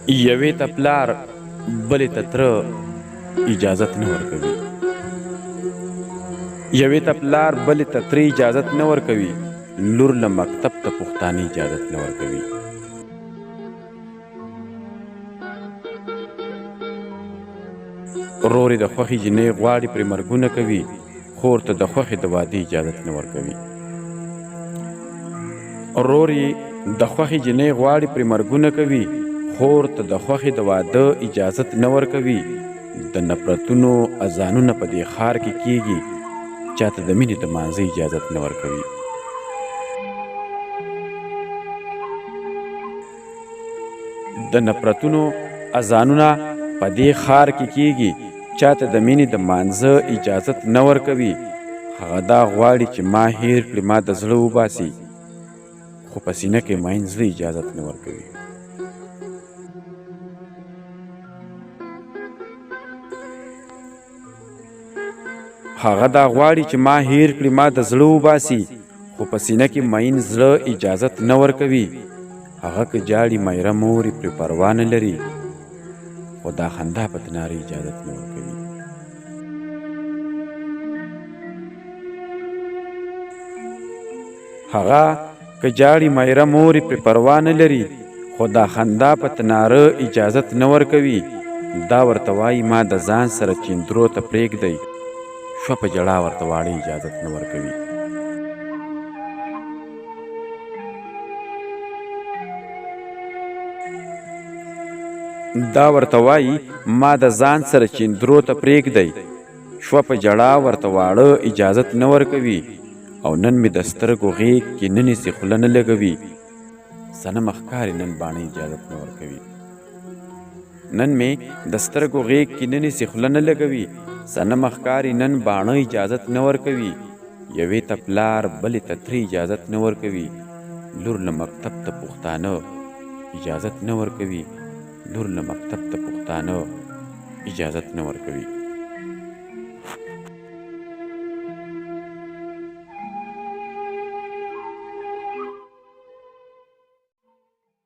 یوې ته پلار بلې ته تره اجازت نه ورکوي. یوې ته پلار بلې ته تره اجازت نه ورکوي. لور له مکتب ته پښتانه اجازت نه ورکوي. ورور یې د خوښې جینۍ غواړي پرې مرګونه کوي. خور ته د خوښې د واده اجازت نه ورکوي. ورور یې د خوښې جینۍ غواړي پرې مرګونه کوي. خور ته د خوښې د واده اجازت نه ورکوي. د نفرتونو اذانونه په دې ښار کې کیږي. چاته د مینې د مانځه اجازت نه ورکوي. د نفرتونو اذانونه په دې ښار کې کیږي. چاته د مینې د مانځه اجازت نه ورکوي. هغه دا غواړي چې ما هیر کړي، ما د زړه وباسي، خو په سینه کې ماین زړه اجازت نه ورکوي. هغه دا غواړي چې ما هیر کړي، ما د زړه وباسي، خو په سینه کې ماین زړه اجازت نه ورکوي. هغه که جاړي میره مور یې پرې پروا نه لري، خو دا خندا په تناره اجازت نه ورکوي. هغه که جاړي میره مور یې پرې پروا نه لري، خو دا خندا په تناره اجازت نه ورکوي. دا ورته وایي ما د ځان سره چیندرو ته پرېږدئ، شوه په ژړا ورته واړه اجازت نه ورکوي. دا ورته وایي ما د ځان سره چیندرو ته پرېږدئ، شوه په ژړا ورته واړه اجازت نه ورکوي. او نن مې د سترګو غیږ کې نه نیسي خوله نه لګوي. صنم ښکاري نن باڼه اجازت نه ورکوي. نن مې د سترګو غیږ کې نه نیسي خوله نه لګوي. صنم ښکاري نن باڼه اجازت نه ورکوي. یوې ته پلار بلې ته تره اجازت نه ورکوي. لور له مکتب ته پښتانه اجازت نه ورکوي. لور له مکتب ته پښتانه اجازت نه ورکوي.